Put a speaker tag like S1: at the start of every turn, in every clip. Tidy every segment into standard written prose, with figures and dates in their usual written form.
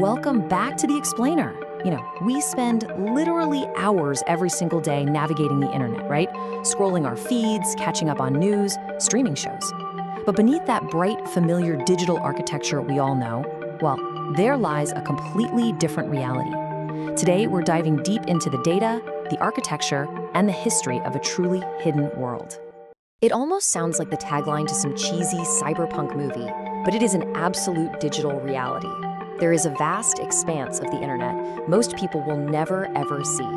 S1: Welcome back to The Explainer. We spend literally hours every single day navigating the internet, right? Scrolling our feeds, catching up on news, streaming shows. But beneath that bright, familiar digital architecture we all know, well, there lies a completely different reality. Today, we're diving deep into the data, the architecture, and the history of a truly hidden world. It almost sounds like the tagline to some cheesy cyberpunk movie, but it is an absolute digital reality. There is a vast expanse of the internet most people will never, ever see.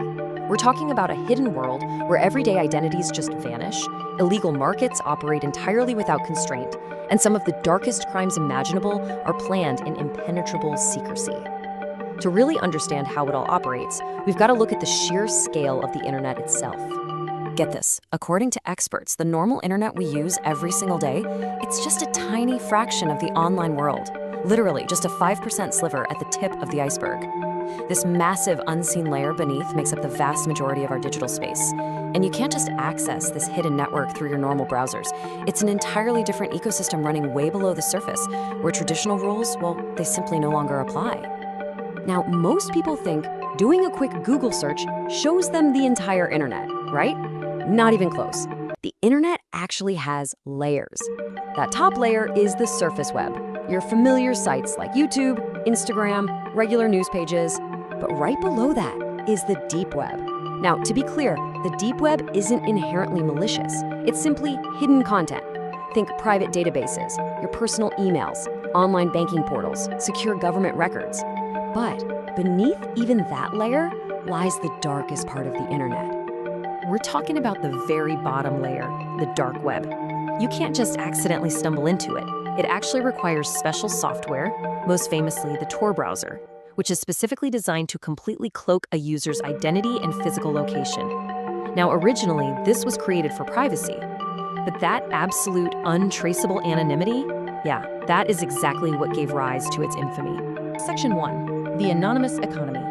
S1: We're talking about a hidden world where everyday identities just vanish, illegal markets operate entirely without constraint, and some of the darkest crimes imaginable are planned in impenetrable secrecy. To really understand how it all operates, we've got to look at the sheer scale of the internet itself. Get this, according to experts, the normal internet we use every single day, it's just a tiny fraction of the online world. Literally, just a 5% sliver at the tip of the iceberg. This massive unseen layer beneath makes up the vast majority of our digital space. And you can't just access this hidden network through your normal browsers. It's an entirely different ecosystem running way below the surface, where traditional rules, well, they simply no longer apply. Now, most people think doing a quick Google search shows them the entire internet, right? Not even close. The internet actually has layers. That top layer is the surface web, your familiar sites like YouTube, Instagram, regular news pages. But right below that is the deep web. Now, to be clear, the deep web isn't inherently malicious. It's simply hidden content. Think private databases, your personal emails, online banking portals, secure government records. But beneath even that layer lies the darkest part of the internet. We're talking about the very bottom layer, the dark web. You can't just accidentally stumble into it. It actually requires special software, most famously the Tor browser, which is specifically designed to completely cloak a user's identity and physical location. Now, originally, this was created for privacy, but that absolute untraceable anonymity, that is exactly what gave rise to its infamy. Section 1, the anonymous economy.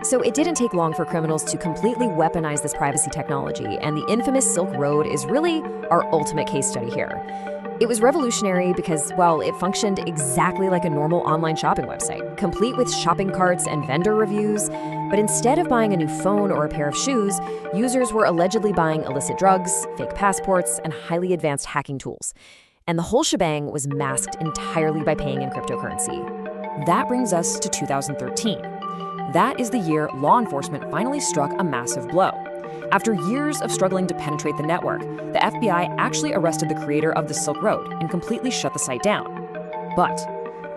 S1: So it didn't take long for criminals to completely weaponize this privacy technology, and the infamous Silk Road is really our ultimate case study here. It was revolutionary because, well, it functioned exactly like a normal online shopping website, complete with shopping carts and vendor reviews. But instead of buying a new phone or a pair of shoes, users were allegedly buying illicit drugs, fake passports, and highly advanced hacking tools. And the whole shebang was masked entirely by paying in cryptocurrency. That brings us to 2013. That is the year law enforcement finally struck a massive blow. After years of struggling to penetrate the network, the FBI actually arrested the creator of the Silk Road and completely shut the site down. But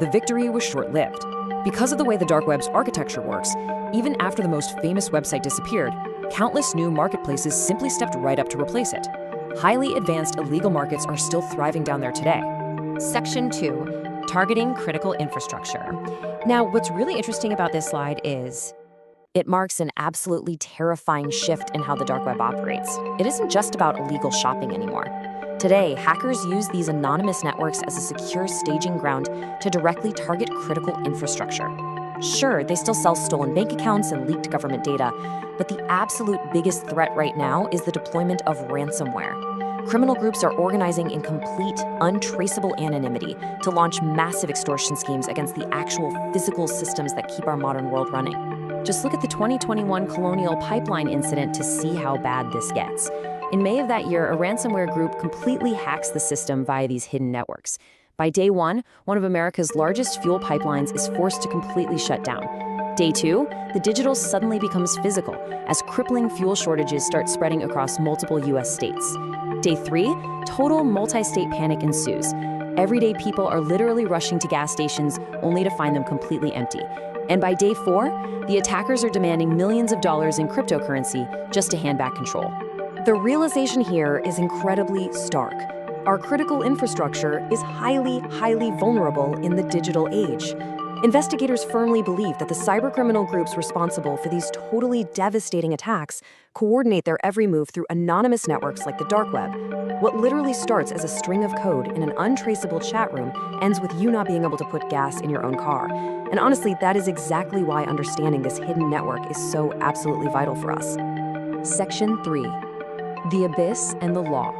S1: the victory was short-lived. Because of the way the dark web's architecture works, even after the most famous website disappeared, countless new marketplaces simply stepped right up to replace it. Highly advanced illegal markets are still thriving down there today. Section 2, targeting critical infrastructure. Now, what's really interesting about this slide is it marks an absolutely terrifying shift in how the dark web operates. It isn't just about illegal shopping anymore. Today, hackers use these anonymous networks as a secure staging ground to directly target critical infrastructure. Sure, they still sell stolen bank accounts and leaked government data, but the absolute biggest threat right now is the deployment of ransomware. Criminal groups are organizing in complete, untraceable anonymity to launch massive extortion schemes against the actual physical systems that keep our modern world running. Just look at the 2021 Colonial Pipeline incident to see how bad this gets. In May of that year, a ransomware group completely hacks the system via these hidden networks. By day one of America's largest fuel pipelines is forced to completely shut down. Day 2, the digital suddenly becomes physical as crippling fuel shortages start spreading across multiple U.S. states. Day 3, total multi-state panic ensues. Everyday people are literally rushing to gas stations only to find them completely empty. And by day 4, the attackers are demanding millions of dollars in cryptocurrency just to hand back control. The realization here is incredibly stark. Our critical infrastructure is highly, highly vulnerable in the digital age. Investigators firmly believe that the cybercriminal groups responsible for these totally devastating attacks coordinate their every move through anonymous networks like the dark web. What literally starts as a string of code in an untraceable chat room ends with you not being able to put gas in your own car. And honestly, that is exactly why understanding this hidden network is so absolutely vital for us. Section 3, the abyss and the law.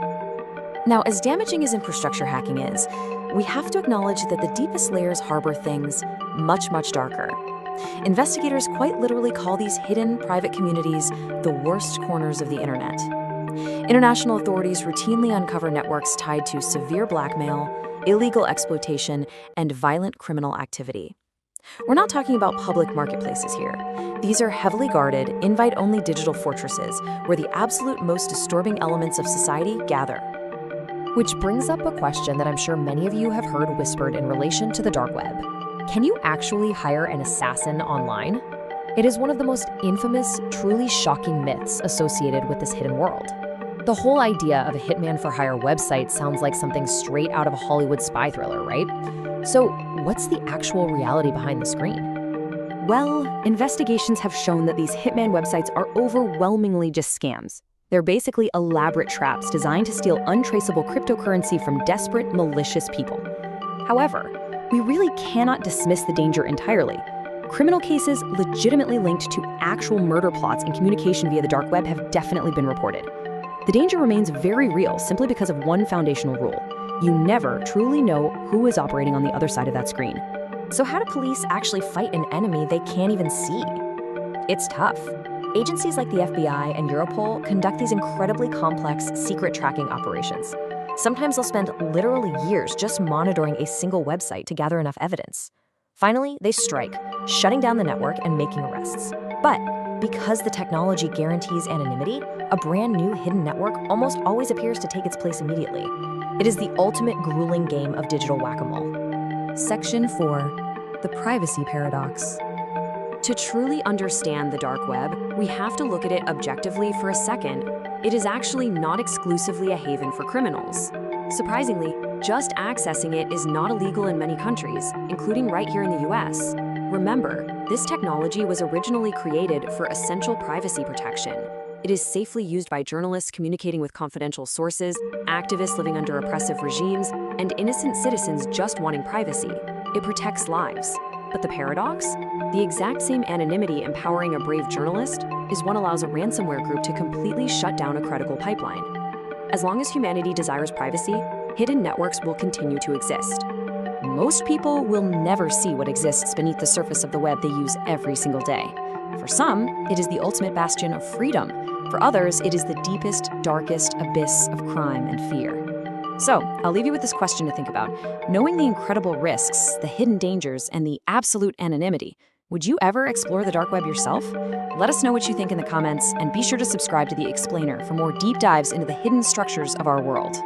S1: Now, as damaging as infrastructure hacking is, we have to acknowledge that the deepest layers harbor things much, much darker. Investigators quite literally call these hidden private communities the worst corners of the internet. International authorities routinely uncover networks tied to severe blackmail, illegal exploitation, and violent criminal activity. We're not talking about public marketplaces here. These are heavily guarded, invite-only digital fortresses where the absolute most disturbing elements of society gather. Which brings up a question that I'm sure many of you have heard whispered in relation to the dark web. Can you actually hire an assassin online? It is one of the most infamous, truly shocking myths associated with this hidden world. The whole idea of a hitman for hire website sounds like something straight out of a Hollywood spy thriller, right? So, what's the actual reality behind the screen?
S2: Well, investigations have shown that these hitman websites are overwhelmingly just scams. They're basically elaborate traps designed to steal untraceable cryptocurrency from desperate, malicious people. However, we really cannot dismiss the danger entirely. Criminal cases legitimately linked to actual murder plots and communication via the dark web have definitely been reported. The danger remains very real simply because of one foundational rule. You never truly know who is operating on the other side of that screen.
S1: So how do police actually fight an enemy they can't even see? It's tough. Agencies like the FBI and Europol conduct these incredibly complex secret tracking operations. Sometimes they'll spend literally years just monitoring a single website to gather enough evidence. Finally, they strike, shutting down the network and making arrests. But because the technology guarantees anonymity, a brand new hidden network almost always appears to take its place immediately. It is the ultimate grueling game of digital whack-a-mole.
S2: Section 4. The privacy paradox.
S1: To truly understand the dark web, we have to look at it objectively for a second. It is actually not exclusively a haven for criminals. Surprisingly, just accessing it is not illegal in many countries, including right here in the US. Remember, this technology was originally created for essential privacy protection. It is safely used by journalists communicating with confidential sources, activists living under oppressive regimes, and innocent citizens just wanting privacy. It protects lives. But the paradox? The exact same anonymity empowering a brave journalist is what allows a ransomware group to completely shut down a credible pipeline. As long as humanity desires privacy, hidden networks will continue to exist. Most people will never see what exists beneath the surface of the web they use every single day. For some, it is the ultimate bastion of freedom. For others, it is the deepest, darkest abyss of crime and fear. So, I'll leave you with this question to think about. Knowing the incredible risks, the hidden dangers, and the absolute anonymity, would you ever explore the dark web yourself? Let us know what you think in the comments, and be sure to subscribe to The Explainer for more deep dives into the hidden structures of our world.